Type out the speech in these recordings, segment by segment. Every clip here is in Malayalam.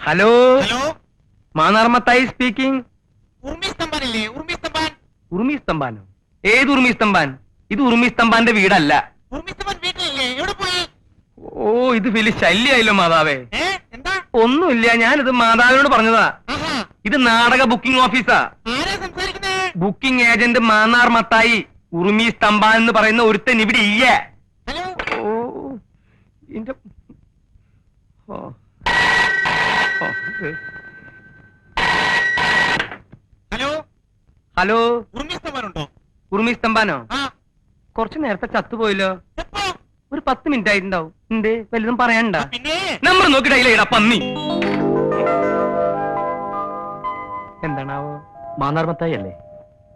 ഹലോ ഹലോ, മാനാർമത്തായി സ്പീക്കിംഗ്. ഉർമി സ്തംഭാനില്ലേ? ഉർമി സ്തംഭാൻ. ഉറുമി സ്തംഭാനോ? ഏത് ഉറുമി സ്തംഭാൻ? ഇത് ഉറുമി സ്തംഭാന്റെ വീടല്ല. ഉർമി സ്തംഭാൻ വീട്ടിലില്ലേ? എവിടെ പോയി? ഓ, ഇത് വലിയ ശല്യായല്ലോ മാതാവേ. എന്താ? ഒന്നുമില്ല, ഞാനിത് മാതാവിനോട് പറഞ്ഞതാ. ആഹാ, ഇത് നാടക ബുക്കിംഗ് ഓഫീസാ. ആരാ സംസാരിക്കുന്നേ? Booking agent Mannar Mathai. ഉറുമി സ്തംഭാൻ എന്ന് പറയുന്ന ഒരുത്തൻ ഇവിടെ ഇല്ല. ഹലോ, ഓ, ഇന്റെ ഓ. ഓ, ഹലോ, ഹലോ, ഉർമി സ്തംഭാൻ ഉണ്ടോ? ഉറുമി സ്തംഭാനോ? ആ, കുറച്ചു നേരത്തെ ചത്തുപോയല്ലോ. എപ്പോ? ഒരു 10 മിനിറ്റ് ആയിട്ടുണ്ടാവും. എന്തേ, വലുതും പറയാനുണ്ടാ? പിന്നെ നമ്പർ നോക്കിയിട്ടാ പന്നി. എന്താണാവോ? മാന്നാർ മത്തായി അല്ലേ?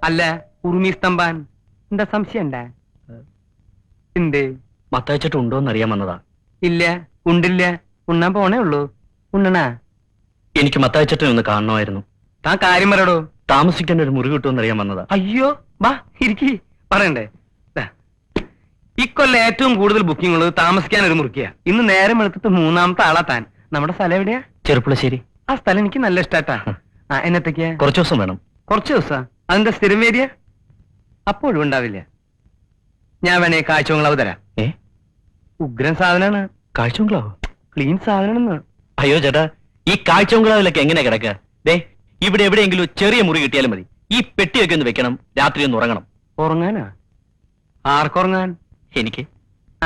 അല്ല, ഉറുമി സ്തംഭാൻ. എന്താ സംശയം ഉണ്ടാ? എന്തേ? മത്തായിച്ചിട്ട് ഉണ്ടോന്ന് അറിയാൻ വന്നതാ. ഇല്ല, ഉണ്ടില്ല. ഉണ്ണാൻ പോണേ ഉള്ളൂ. ഉണ്ണണാ? എനിക്ക് മത്തായിച്ചിട്ടിനെ ഒന്ന് കാണണമായിരുന്നു. താൻ കാര്യം പറയടോ. താമസിക്കാൻ ഒരു മുറി കിട്ടുമെന്ന് അറിയാൻ വന്നതാ. അയ്യോ, വാ ഇരിക്കി. പറയണ്ടേ? ദാ, ഇക്കൊല്ലം ഏറ്റവും കൂടുതൽ ബുക്കിംഗ് ഉള്ളത് താമസിക്കാൻ ഒരു മുറിക്കുക. ഇന്ന് നേരം എടുത്തിട്ട് 3ാമത്തെ ആളാ താൻ. നമ്മുടെ സ്ഥലം എവിടെയാ? ചെറുപ്പുളശ്ശേരി. ആ സ്ഥലം എനിക്ക് നല്ല ഇഷ്ടാട്ടാ. ആ, എന്നത്തേക്കാ? കുറച്ചു ദിവസം വേണം. കുറച്ച് ദിവസം. അതിന്റെ സ്ഥിരം വേരിയ അപ്പോഴും ഉണ്ടാവില്ല. ഞാൻ വേണേ കാഴ്ചകളവ് തരാം. ഏ, ഉഗ്രൻ സാധനാണ്. കാഴ്ചബംഗ്ലാവോ? ക്ലീൻ സാധനാണെന്ന്. അയ്യോ ചേട്ടാ, ഈ കാഴ്ചബംഗ്ലാവിലൊക്കെ എങ്ങനെ കിടക്കുക? ദേ, ഇവിടെ എവിടെയെങ്കിലും ചെറിയ മുറി കിട്ടിയാലും മതി. ഈ പെട്ടിയൊക്കെ ഒന്ന് വെക്കണം, രാത്രി ഒന്ന് ഉറങ്ങണം. ഉറങ്ങാനാ? ആർക്കുറങ്ങാൻ? എനിക്ക്.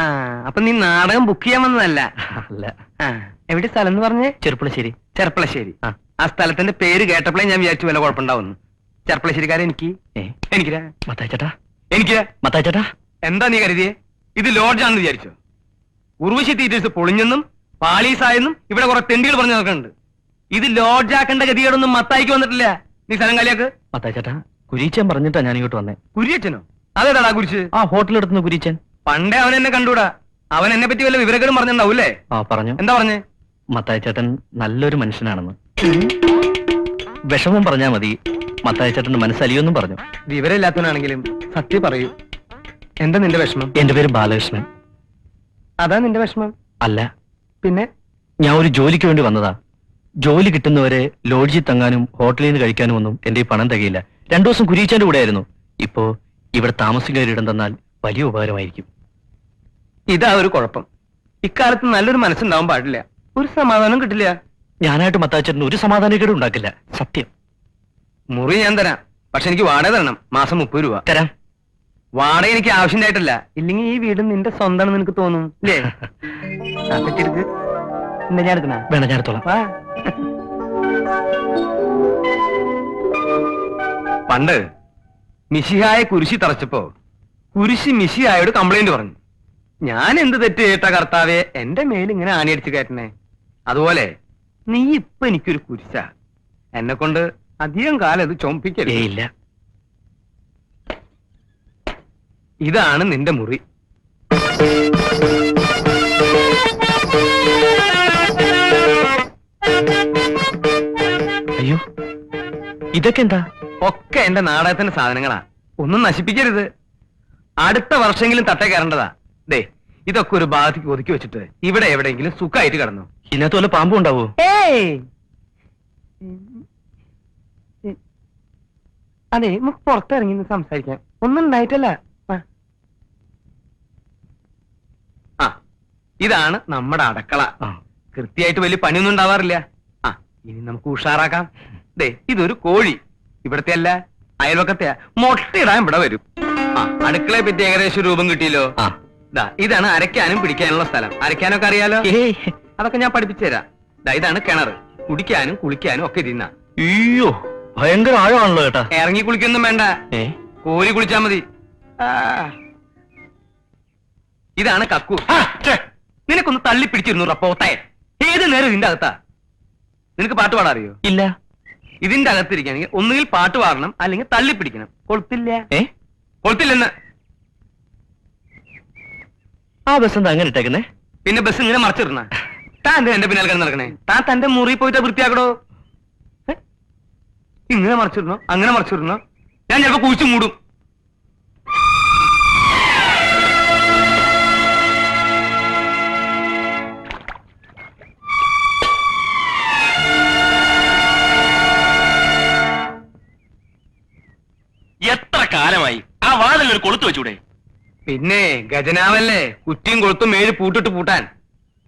ആ, അപ്പൊ നീ നാടകം ബുക്ക് ചെയ്യാൻ വന്നതല്ല? അല്ല. ആ, എവിടെ സ്ഥലം എന്ന് പറഞ്ഞേ? ചെറുപ്പുളശ്ശേരി. ചെർപ്പളശ്ശേരി. ആ. ആ സ്ഥലത്തിന്റെ പേര് കേട്ടപ്പോഴേ ഞാൻ വിചാരിച്ചു വല്ല കുഴപ്പമുണ്ടാവുന്നു. ചെർപ്പളശ്ശേരിക്കാരൻ എനിക്ക്. ഏ, എനിക്കിരാ. മത്തായിച്ചേട്ടാ, എനിക്ക്. മത്തായിച്ചേട്ടാ. എന്താ നീ കരുതിയേ? ഇത് ലോഡ്ജാണെന്ന് വിചാരിച്ചോ? ഉർവശി തീറ്റേഴ്സ് പൊളിഞ്ഞെന്നും പാളീസായെന്നും ഇവിടെ കുറെ തെണ്ടികൾ പറഞ്ഞു നോക്കുന്നുണ്ട്. ഇത് ലോഡ്ജാക്കേണ്ട ഗതികേടൊന്നും മത്തായിക്ക് വന്നിട്ടില്ല. നീ സ്ഥലം കാലിയാക്ക്. മത്തായിച്ചേട്ടാ, കുരീച്ചൻ പറഞ്ഞിട്ടാ ഞാൻ ഇങ്ങോട്ട് വന്നേ. കുരിയച്ചനോ? അതേതാടാ കുരിച്ച്? ആ ഹോട്ടലെടുത്തുന്ന കുരീച്ചൻ. പണ്ടേ അവൻ എന്നെ കണ്ടൂടാ. അവൻ എന്നെ പറ്റി വല്ല വിവരങ്ങളും പറഞ്ഞിട്ടുണ്ടാവൂല്ലേ? ആ പറഞ്ഞു. എന്താ പറഞ്ഞേ? മത്തായിച്ചേട്ടൻ നല്ലൊരു മനുഷ്യനാണെന്ന്. വിഷമം പറഞ്ഞാ മതി, മത്തായിച്ചേട്ടന്റെ മനസ്സലിയൊന്നും പറഞ്ഞു. വിവരമില്ലാത്തവനാണെങ്കിലും സത്യം പറയൂ. എന്താ നിന്റെ വിഷമം? എന്റെ പേര് ബാലകൃഷ്ണൻ. അതാ നിന്റെ വിഷമം? അല്ല, പിന്നെ? ഞാൻ ഒരു ജോലിക്ക് വേണ്ടി വന്നതാ. ജോലി കിട്ടുന്നവരെ ലോഡ്ജിൽ തങ്ങാനും ഹോട്ടലിൽ നിന്ന് കഴിക്കാനും ഒന്നും എന്റെ ഈ പണം തികയില്ല. 2 ദിവസം കുരീച്ചന്റെ കൂടെ ആയിരുന്നു. ഇപ്പോ ഇവിടെ താമസിക്കാൻ ഇടം തന്നാൽ വലിയ ഉപകാരമായിരിക്കും. ഇതാ ഒരു കുഴപ്പം. ഇക്കാലത്ത് നല്ലൊരു മനസ്സുണ്ടാവാൻ പാടില്ല. ഒരു സമാധാനം കിട്ടില്ല. ഞാനായിട്ട് മത്തായിച്ചേട്ടന് ഒരു സമാധാനക്കേടും ഉണ്ടാക്കില്ല, സത്യം. മുറി ഞാൻ തരാം. പക്ഷെ എനിക്ക് വാടക തരണം. മാസം 30 രൂപ തരാം. വാടക എനിക്ക് ആവശ്യമായിട്ടല്ല. ഇല്ലെങ്കിൽ ഈ വീട് നിന്റെ സ്വന്തമാണെന്ന് നിനക്ക് തോന്നും അല്ലേ? തെറ്റെടുക്ക്. എന്താ ഞാൻ എടുക്കണ? വേണം, ഞാൻ എടുത്തോളാം. വാ. പണ്ട് മിശിഹായ കുരിശി തറച്ചപ്പോ കുരിശി മിശിഹായോട് കംപ്ലൈന്റ് പറഞ്ഞു. ഞാൻ എന്ത് തെറ്റ് ചെയ്തിട്ട കർത്താവെ എന്റെ മേൽ ഇങ്ങനെ ആണിയടിച്ചു കയറ്റണേ? അതുപോലെ നീ ഇപ്പൊ എനിക്കൊരു കുരിശ. എന്നെ കൊണ്ട് അധികം കാലം ഇത് ചുമപ്പിക്കരുത്. ഇല്ല. ഇതാണ് നിന്റെ മുറി. അയ്യോ, ഇതൊക്കെ എന്താ? ഒക്കെ എന്റെ നാടകത്തിന്റെ സാധനങ്ങളാ. ഒന്നും നശിപ്പിക്കരുത്. അടുത്ത വർഷമെങ്കിലും തട്ടേ കയറേണ്ടതാ. ദേ, ഇതൊക്കെ ഒരു ഭാഗത്തേക്ക് ഒതുക്കി വെച്ചിട്ട് ഇവിടെ എവിടെയെങ്കിലും സുഖമായിട്ട് കിടന്നു. ഇതിനകത്ത് വല്ല പാമ്പും ഉണ്ടാവോ? ഏയ്, അതെ, നമുക്ക് പുറത്തിറങ്ങി സംസാരിക്കാം. ഒന്നും ഉണ്ടായിട്ടല്ല. ആ, ഇതാണ് നമ്മുടെ അടുക്കള. ആ. കൃത്യമായിട്ട് വലിയ പണിയൊന്നും ഉണ്ടാവാറില്ല. ആ, ഇനി നമുക്ക് ഉഷാറാക്കാം. ദേ, ഇതൊരു കോഴി. ഇവിടത്തെ അല്ല, അയൽവക്കത്തെ. മുട്ടയിടാൻ ഇവിടെ വരും. ആ, അടുക്കളയെ പറ്റി ഏകദേശം രൂപം കിട്ടിയല്ലോ. ആ. ദാ, ഇതാണ് അരയ്ക്കാനും പിടിക്കാനുള്ള സ്ഥലം. അരയ്ക്കാനൊക്കെ അറിയാലോ? ഏയ്, അതൊക്കെ ഞാൻ പഠിപ്പിച്ചു തരാം. ദാ, ഇതാണ് കിണർ. കുടിക്കാനും കുളിക്കാനും ഒക്കെ ഇതിന്ന. അയ്യോ, ഭയങ്കര ആഴമാണല്ലോ ചേട്ടാ. ഇറങ്ങി കുളിക്കൊന്നും വേണ്ട, ഏ, കോരി കുളിച്ചാ മതി. ആ. ഇതാണ് കക്കു. നിനക്കൊന്ന് തള്ളി പിടിച്ചിരുന്നു പോത്തെ. ഏത് നേരം ഇതിന്റെ അകത്താ. നിനക്ക് പാട്ട് പാടാൻ അറിയോ? ഇല്ല. ഇതിന്റെ അകത്തിരിക്കുകയാണെങ്കിൽ ഒന്നുകിൽ പാട്ട് പാടണം, അല്ലെങ്കിൽ തള്ളി പിടിക്കണം. കൊളുത്തില്ല. ഏ, കൊളുത്തില്ലെന്ന്. ആ ബസ് എന്താ അങ്ങനെ ഇട്ടേക്കുന്നേ? പിന്നെ ബസ് ഇങ്ങനെ മറച്ചിടണ. താൻ എന്താ എന്റെ പിന്നാലെ കിടന്ന് നടക്കണേ? താൻ തന്റെ മുറി പോയിട്ട് വൃത്തിയാക്കടോ. ഇങ്ങനെ മറച്ചിടണോ അങ്ങനെ മറച്ചിടണോ? ഞാൻ ചിലപ്പോ കുഴിച്ചു മൂടും. വെച്ചൂടെ? പിന്നെ ഗജനാവല്ലേ, കുറ്റിയും കൊളുത്തും മേഴ് പൂട്ടിട്ട് പൂട്ടാൻ.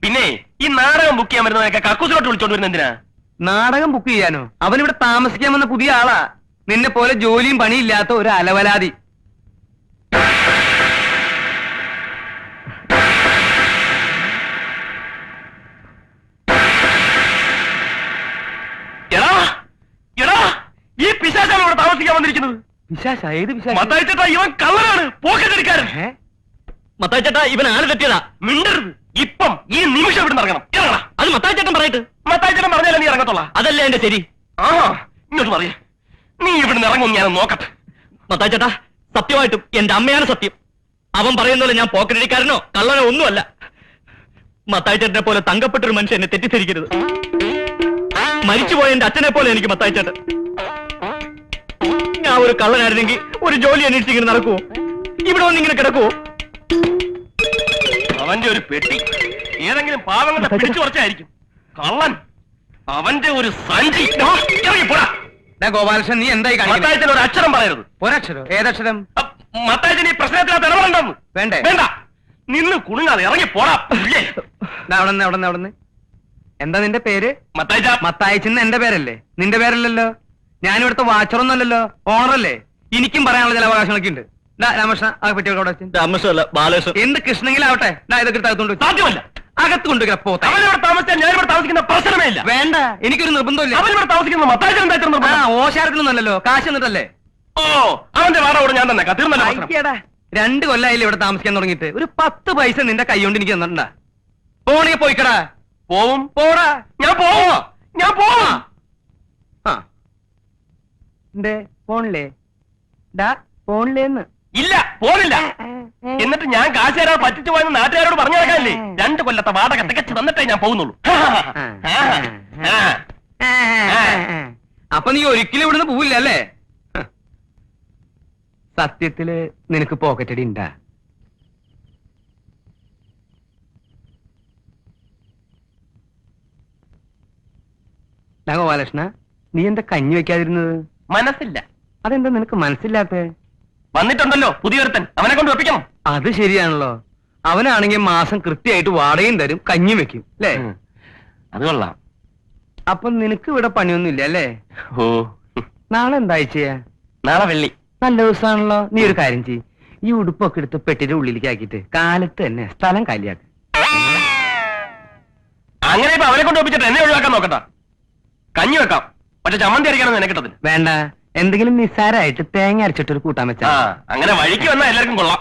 പിന്നെ ഈ നാടകം ബുക്ക് ചെയ്യാൻ വരുന്നതൊക്കെ കക്കൂസിലോട്ട് വിളിച്ചോണ്ട് വരുന്ന എന്തിനാ? നാടകം ബുക്ക് ചെയ്യാനോ? അവനിവിടെ താമസിക്കാൻ വന്ന പുതിയ ആളാ. നിന്നെ പോലെ ജോലിയും പണിയില്ലാത്ത ഒരു അലവലാതി. എടാ എടാ, ഈ പിശാചാണ് ഇവിടെ താമസിക്കാൻ വന്നിരിക്കുന്നത്. പിശാച? ഏത് പിശാച്? മത്തായി ചേട്ടാ, ഇവൻ കള്ളനാണ്, പോക്കറ്റടിക്കാരൻ. ഏ? മത്തായി ചേട്ടാ, ഇവൻ ആള് തെറ്റിയതാ. മിണ്ടരുത്. ഇപ്പം ഈ നിമിഷം ഇവിടെ ഇറങ്ങണം. ഇറങ്ങണം. അത് മത്തായി ചേട്ടൻ പറയട്ടെ. മത്തായി ചേട്ടൻ പറഞ്ഞാലേ നീ ഇറങ്ങത്തുള്ള. അതല്ലേ എന്റെ ശരി. ആ, ഇങ്ങോട്ട് പറയേ. നീ ഇവിടുന്ന് ഇറങ്ങും, ഞാൻ നോക്കട്ടെ. മത്തായി ചേട്ടാ, സത്യമായിട്ടും എന്റെ അമ്മയാണ് സത്യം. അവൻ പറയുന്നത് ഞാൻ പോക്കറ്റടിക്കാരനോ കള്ളനോ ഒന്നുമല്ല. മത്തായി ചേട്ടനെ പോലെ തങ്കപ്പെട്ടൊരു മനുഷ്യൻ എന്നെ തെറ്റിദ്ധരിക്കരുത്. മരിച്ചുപോയ എന്റെ അച്ഛനെ പോലെ എനിക്ക് മത്തായി ചേട്ടൻ. ഞാൻ ഒരു കള്ളനായിരുന്നെങ്കിൽ ഒരു ജോലി അന്വേഷിച്ച് ഇങ്ങനെ നടക്കുവോ? ഇവിടെ വന്ന് ഇങ്ങനെ കിടക്കുവോ? അവന്റെ ഒരു പെട്ടി ഏതെങ്കിലും പാവങ്ങളെ പിടിച്ചു കുറച്ചായിരിക്കും. കള്ളൻ, അവന്റെ ഒരു സഞ്ചി. ഇറങ്ങിപ്പോടാ. ഗോപാലകൃഷ്ണൻ, നീ എന്തായി കാണിക്കുന്നത്? മത്തായച്ചൻ ഒരു അക്ഷരം പറയരുത്. ഒരക്ഷരോ? ഏതക്ഷരം? മത്തായച്ചൻ ഈ പ്രശ്നത്തിനകത്ത് ഇടപെടണ്ടെന്ന്. വേണ്ടേ? വേണ്ട. നിന്ന് കുണുങ്ങാതെ ഇറങ്ങി പോടാ. അവിടെ എന്താ നിന്റെ പേര്? മത്തായിച്ച. മത്തായിച്ചെന്ന് എന്റെ പേരല്ലേ? നിന്റെ പേരല്ലല്ലോ. ഞാനിവിടുത്തെ വാച്ചറൊന്നല്ലല്ലോ, ഓണറല്ലേ. എനിക്കും പറയാനുള്ള ചില അവകാശങ്ങളൊക്കെ ഉണ്ട്. രാമകൃഷ്ണ, ആ പെട്ടിയോടെ രാമകൃഷ്ണല്ല, ബാലകൃഷ്ണൻ. എന്ത് കൃഷ്ണങ്കിലാവട്ടെ, ഇതൊക്കെ അകത്തോണ്ട് സാധ്യമല്ല. അകത്ത് കൊണ്ടുവരാ പോത്ത. അവനിവിടെ താമസിച്ചാൽ ഞാൻ ഇവിടെ താമസിക്കുന്ന പ്രശ്നമേ ഇല്ല. വേണ്ട, എനിക്കൊരു നിർബന്ധമില്ല. അവനിവിടെ താമസിക്കുന്ന മത്തായിച്ചൻ എന്താ? ഓശാരത്തിനൊന്നല്ലോ, കാശ് എന്നിട്ടല്ലേ. ഓ, അവന്റെ വാട കൂടെ ഞാൻ തന്നെ തീർന്നല്ലോ. അയക്കേടാ, 2 കൊല്ലായില്ലേ ഇവിടെ താമസിക്കാൻ തുടങ്ങിയിട്ട്. ഒരു 10 പൈസ നിന്റെ കൈ കൊണ്ട് എനിക്ക് തന്നിട്ടുണ്ടാ? പോണേ പോയിക്കടാ. പോവും. പോടാ. ഞാൻ പോവാ. ഞാൻ പോവാ. പോണില്ലേ? ഡാ, പോണില്ലേന്ന്. ഇല്ല, പോണില്ല. എന്നിട്ട് ഞാൻ കാശ് തരാൻ പറ്റിച്ചു പോയെന്ന് നാട്ടുകാരോട് പറഞ്ഞു നടക്കാനില്ലേ? 2 കൊല്ലത്തെ വാടക തികച്ചു തന്നിട്ടേ ഞാൻ പോകുന്നുള്ളൂ. അപ്പൊ നീ ഒരിക്കലും ഇവിടുന്ന് പോവില്ല അല്ലേ? സത്യത്തില് നിനക്ക് പോക്കറ്റടി ഉണ്ടാ? ഗോപാലകൃഷ്ണ, നീ എന്താ കഞ്ഞി വെക്കാതിരുന്നത്? മനസ്സില്ല. അതെന്താ നിനക്ക് മനസ്സില്ലാത്ത? വന്നിട്ടുണ്ടല്ലോ പുതിയൊരുത്തൻ, അവനെ കൊണ്ട് വെപ്പിക്കണം. അത് ശരിയാണല്ലോ. അവനാണെങ്കിൽ മാസം കൃത്യമായിട്ട് വാടകയും തരും, കഞ്ഞിയും വെക്കും അല്ലേ? അത് കൊള്ളാം. അപ്പൊ നിനക്ക് ഇവിടെ പണിയൊന്നും ഇല്ല അല്ലേ? ഓ, നാളെ എന്താ ചെയ്യാ? നാളെ വെള്ളി. നല്ല ദിവസമാണല്ലോ. നീ ഒരു കാര്യം ചെയ്യ്, ഈ ഉടുപ്പൊക്കെ എടുത്ത് പെട്ടിയുടെ ഉള്ളിലേക്ക് ആക്കിയിട്ട് കാലത്ത് തന്നെ സ്ഥലം കാലിയാക്ക്. അങ്ങനെ ഇപ്പൊ അവനെ കൊണ്ട് വെപ്പിച്ചിട്ട് എന്നെ ഒഴിവാക്കാൻ നോക്കട്ടാ. കഞ്ഞി വെക്കാം, പക്ഷെ ചമ്മന്തി അരയ്ക്കാനൊന്നും എന്നെ കിട്ടത്തില്ല. വേണ്ട, എന്തെങ്കിലും നിസ്സാരമായിട്ട് തേങ്ങ അരച്ചിട്ടൊരു കൂട്ടാൻ വെച്ചാ. അങ്ങനെ വഴിക്ക് വന്നാൽ എല്ലാവർക്കും കൊള്ളാം.